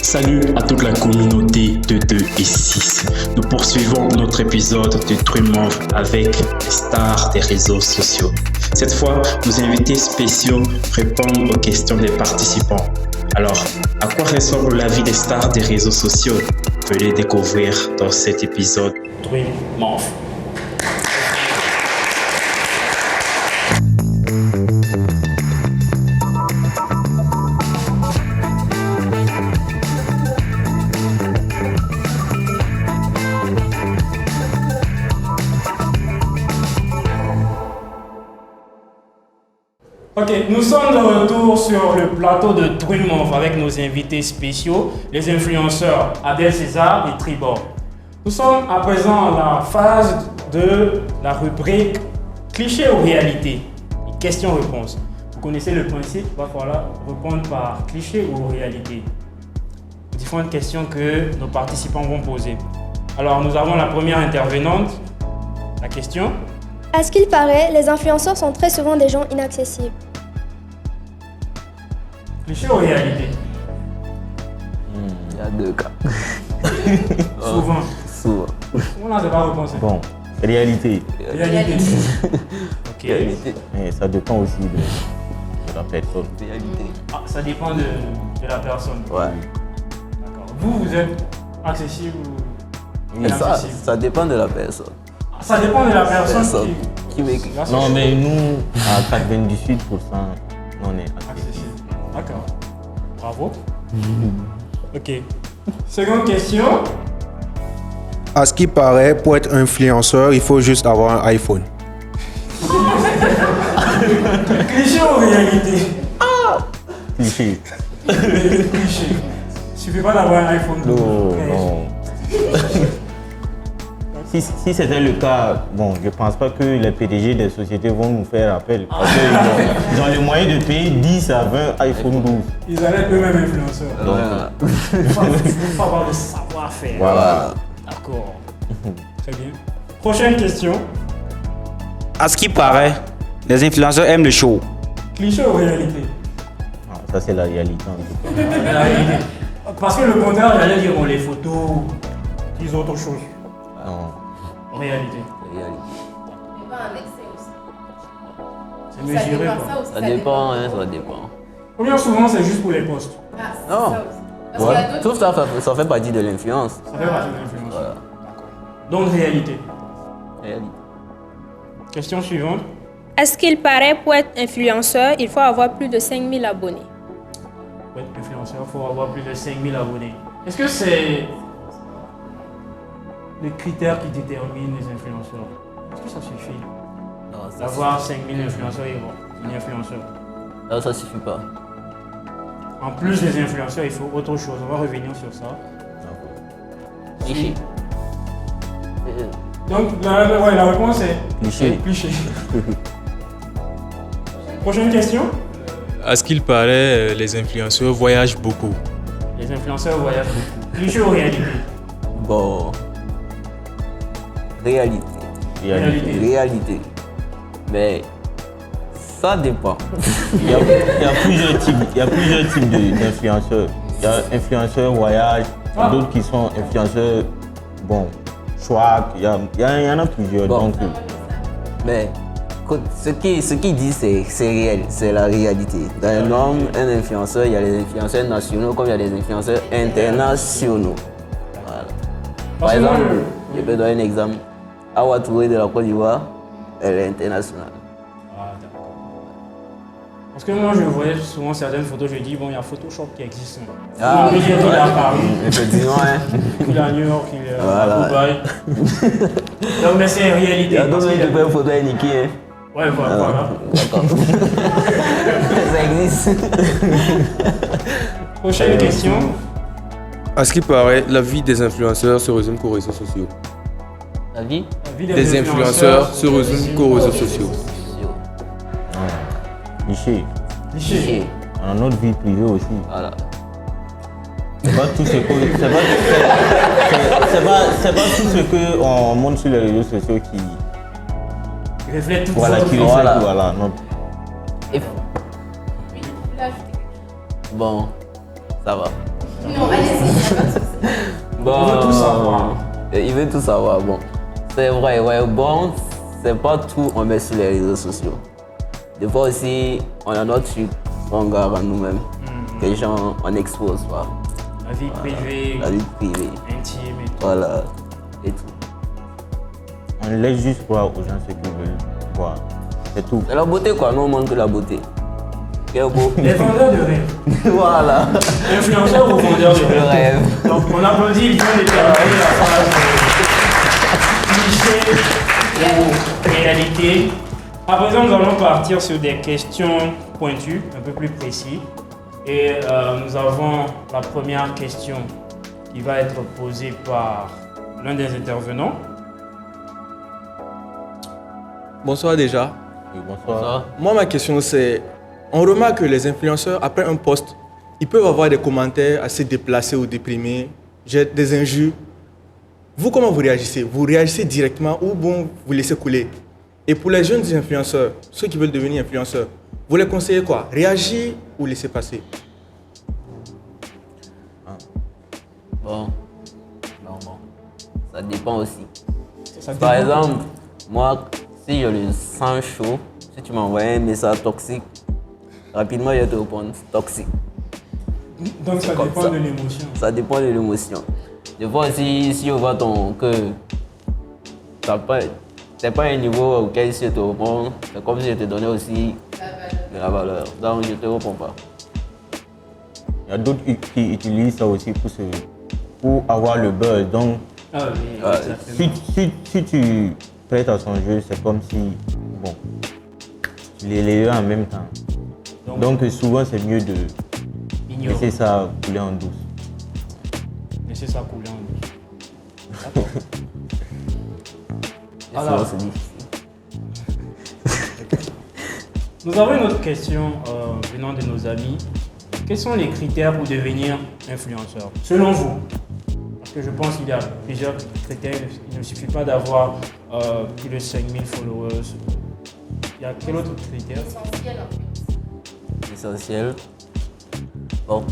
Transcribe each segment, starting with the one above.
Salut à toute la communauté de 2 et 6. Nous poursuivons notre épisode de Dream Month avec les stars des réseaux sociaux. Cette fois, nos invités spéciaux répondent aux questions des participants. Alors, à quoi ressemble la vie des stars des réseaux sociaux? Venez découvrir dans cet épisode Dream Month. Ok, nous sommes de retour sur le plateau de Dream Month avec nos invités spéciaux, les influenceurs Adèle César et Tribord. Nous sommes à présent à la phase de la rubrique cliché ou réalité et questions-réponses. Vous connaissez le principe, il va falloir répondre par cliché ou réalité. Différentes questions que nos participants vont poser. Alors nous avons la première intervenante. La question. À ce qu'il paraît, les influenceurs sont très souvent des gens inaccessibles. Cliché ou réalité? Il y a deux cas. Souvent. Souvent. On n'a pas réponse. Bon, réalité. Réalité. Ok. Réalité. Mais ça dépend aussi de la personne. Réalité. Ah, ça dépend de la personne. Ouais. D'accord. Vous êtes accessible ou Mais inaccessible? ça dépend de la personne. Ça dépend de la personne Qui m'écrit. Non, mais nous, à 98%, on est accessible. accessible. D'accord. Bravo. Ok. Seconde question. À ce qui paraît, pour être influenceur, il faut juste avoir un iPhone. Cliché ou réalité? Cliché. Cliché. Il suffit pas d'avoir un iPhone. Non. Si c'était le cas, bon, je pense pas que les PDG des sociétés vont nous faire appel. Parce qu'ils ont les moyens de payer 10 à 20 iPhone 12. Ils allaient être eux-mêmes influenceurs. Voilà. Il faut avoir le savoir-faire. Voilà. D'accord. Très bien. Prochaine question. À ce qui paraît, les influenceurs aiment le show. Cliché ou réalité? Ah, ça, c'est la réalité. En tout cas. La réalité. Parce que le contraire, j'allais dire, les photos, ils ont autre chose. Non. Réalité. Réalité. Mais pas un excès aussi. C'est mesuré dépend, quoi. ça aussi, Ça dépend, hein, ça dépend. Ou bien souvent, c'est juste pour les posts. Ah, c'est Non. ça aussi. Parce qu'il y a Ouais. d'autres. Tout ça fait partie de l'influence. Ça fait partie de l'influence. Voilà. Donc, réalité. Réalité. Question suivante. À ce qu'il paraît, pour être influenceur, il faut avoir plus de 5000 abonnés. Pour être influenceur, il faut avoir plus de 5000 abonnés. Est-ce que c'est le critère qui détermine les influenceurs? Est-ce que ça suffit Non, ça d'avoir 5000 influenceurs et un influenceur? Non, ça suffit pas. En plus des influenceurs, il faut autre chose. On va revenir sur ça. Cliché. Donc, la réponse est Cliché. cliché. Prochaine question. À ce qu'il paraît, les influenceurs voyagent beaucoup. Les influenceurs voyagent beaucoup. Cliché ou réalité? Bon. Réalité. Réalité. Mais ça dépend. Il y a plusieurs types d'influenceurs. Il y a influenceurs voyage, d'autres qui sont influenceurs, bon, choix. Il y en a plusieurs. Bon. Donc, Mais ce qui dit c'est réel, c'est la réalité. Dans le nombre, un influenceur, il y a les influenceurs nationaux comme il y a des influenceurs internationaux. Voilà. Par exemple, je peux donner un exemple. Awa Touré de la Côte d'Ivoire, elle est internationale. Ah, d'accord. Parce que moi, je voyais souvent certaines photos, je dis, bon, il y a Photoshop qui existe. Ah, on peut dire qu'il est à Paris, effectivement, hein. qu'il est à New York, qu'il est Voilà. à Dubaï. Donc, mais c'est une réalité. Il y a parce d'autres qu'il qui peuvent photo Niki. Hein. Ouais, voilà. D'accord. Ça existe. Prochaine question. À ce qui paraît, la vie des influenceurs se résume qu'aux réseaux sociaux. La vie La vie Des influenceurs se résument qu'aux réseaux sociaux. cliché. Cliché. On a notre vie privée aussi. Voilà. C'est pas tout ce que c'est pas tout ce que on montre sur les réseaux sociaux qui Reflète tout voilà ça. qui reflète voilà notre Et- Oui, vous voulez ajouter quelque chose? Bon, ça va. Non, allez-y. Bon, On veut tout savoir. Il veut tout savoir. Bon, c'est vrai, ouais. Bon, c'est pas tout on met sur les réseaux sociaux. Des fois aussi, on a notre truc qu'on garde à nous-mêmes. Les gens, on expose pas. La vie privée, La vie privée. intime et tout. Voilà. Et tout. On laisse juste voir aux gens ce qu'ils veulent voir. C'est tout. C'est la beauté quoi, nous on manque que la beauté. Quel beau. Les vendeurs de rêve. Voilà. Influenceurs ou vendeurs de Le rêve. rêve. Donc on applaudit, il vient de terminer la phrase cliché ou réalité. À présent, nous allons partir sur des questions pointues, un peu plus précises. Et nous avons la première question qui va être posée par l'un des intervenants. Bonsoir déjà. Oui, bonsoir. Moi, ma question c'est, on remarque que les influenceurs, après un post, ils peuvent avoir des commentaires assez déplacés ou déprimés, des injures. Vous, comment vous réagissez? Vous réagissez directement ou bon, vous laissez couler? Et pour les jeunes influenceurs, ceux qui veulent devenir influenceurs, vous les conseillez quoi? Réagir ou laisser passer? Bon. Ça dépend aussi. Ça Par dépend. exemple, moi, si je le sens chaud, si tu m'envoies un message toxique, rapidement je vais te répondre toxique. Donc ça comme dépend ça. de l'émotion. Ça dépend de l'émotion. Des fois aussi, si je vois que c'est pas un niveau auquel si je te réponds, c'est comme si je te donnais aussi de la valeur. Donc je te réponds pas. Il y a d'autres qui utilisent ça aussi pour avoir le buzz. Donc, Ah oui, Ouais. exactement. si tu prêtes à son jeu, c'est comme si, bon, tu les deux en même temps. Donc souvent, c'est mieux de Ignorer. laisser ça couler en douce. Laissez ça couler en douce. D'accord. Et Alors. sinon, c'est difficile. Nous avons une autre question venant de nos amis. Quels sont les critères pour devenir influenceur, selon vous? Parce que je pense qu'il y a plusieurs critères. Il ne suffit pas d'avoir plus de 5000 followers. Il y a quel autre critère? Essentiel en fait. Essentiel. Bon,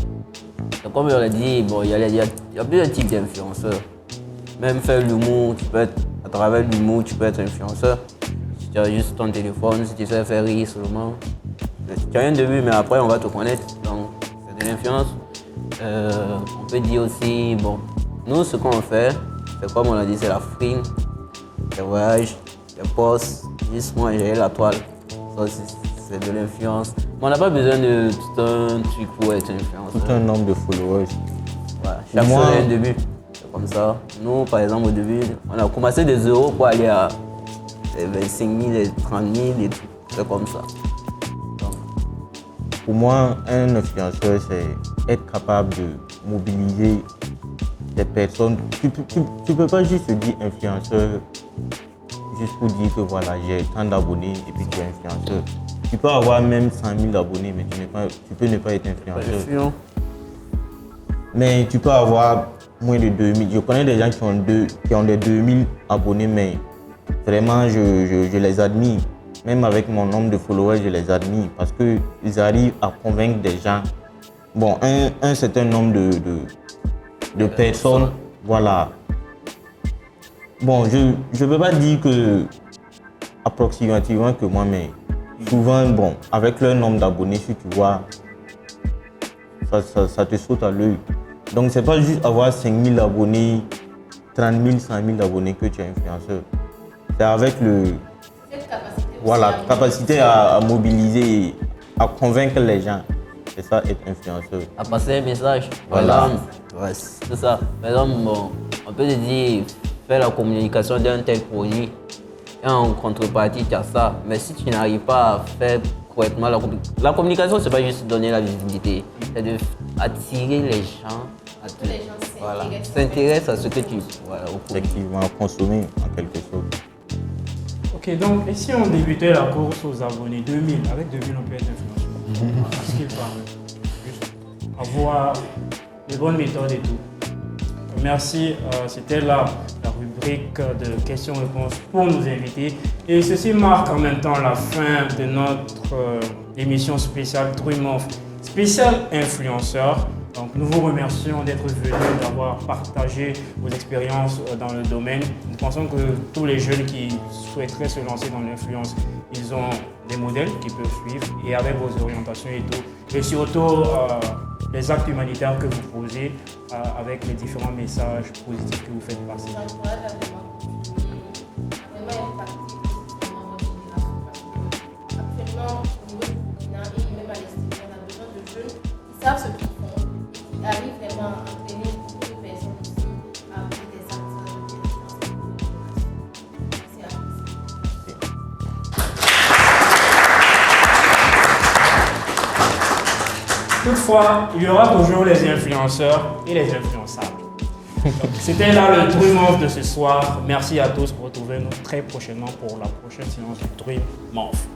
donc comme je l'ai dit, bon, il y a plusieurs types d'influenceurs. Même faire l'humour, à travers l'humour, tu peux être influenceur. Si tu as juste ton téléphone, si tu sais faire rire seulement. Tu as un début, mais après on va te connaître. Donc c'est de l'influence. On peut dire aussi, bon, nous ce qu'on fait, c'est comme on a dit, c'est la frime, les voyages, les posts, juste moi gérer la toile. Ça aussi, c'est de l'influence. Mais on n'a pas besoin de tout un truc pour être influenceur. Tout un nombre de followers. Voilà, chaque Moi- chose a un début. C'est comme ça. Nous, par exemple, au début, on a commencé des euros pour aller à les 25 000, les 30 000 et tout. C'est comme ça. Pour moi, un influenceur, c'est être capable de mobiliser des personnes. Tu peux pas juste te dire influenceur juste pour dire que voilà, j'ai tant d'abonnés et puis tu es influenceur. Tu peux avoir même 100 000 abonnés, mais tu peux ne pas être influenceur. Mais tu peux avoir moins de 2000. Je connais des gens qui ont des 2000 abonnés, mais vraiment, je les admire. Même avec mon nombre de followers, je les admire parce qu'ils arrivent à convaincre des gens. Bon, un certain nombre de personnes, voilà. Bon, je ne peux pas dire que approximativement que moi, mais souvent, bon, avec le nombre d'abonnés, si tu vois, ça te saute à l'œil. Donc, c'est pas juste avoir 5000 abonnés, 30 000, 100 000 abonnés que tu es influenceur. C'est avec Cette capacité aussi voilà, à capacité à mobiliser, à convaincre les gens. C'est ça, être influenceur. À passer un message. Voilà. Par exemple, ouais, c'est ça. Par exemple, bon, on peut te dire, faire la communication d'un tel projet. Et en contrepartie, tu as ça. Mais si tu n'arrives pas à faire correctement la communication, c'est pas juste donner la visibilité. C'est d'attirer les gens. que les gens S'intéressent à ce que tu... Voilà, au produit. Effectivement, consommer en quelque sorte. Ok, donc et si on débutait la course aux abonnés, 2000, avec 2000 on peut être influenceur. À ce qu'il paraît. Juste avoir les bonnes méthodes et tout. merci. C'était la rubrique de questions-réponses pour nos invités. Et ceci marque en même temps la fin de notre émission spéciale Dream spécial influenceur. Donc nous vous remercions d'être venus, d'avoir partagé vos expériences dans le domaine. Nous pensons que tous les jeunes qui souhaiteraient se lancer dans l'influence, ils ont des modèles qu'ils peuvent suivre et avec vos orientations et tout. Et surtout les actes humanitaires que vous posez avec les différents messages positifs que vous faites passer. Actuellement, au niveau du Burkina et même à l'extérieur, on a besoin de jeunes qui savent ce qu'ils font, qui arrivent vraiment à entraîner beaucoup de personnes aussi à avoir des actes de Merci à tous. Toutefois, il y aura toujours les influenceurs et les influençables. C'était là le Dream Off de ce soir. Merci à tous. Retrouvez-nous très prochainement pour la prochaine séance du Dream Off.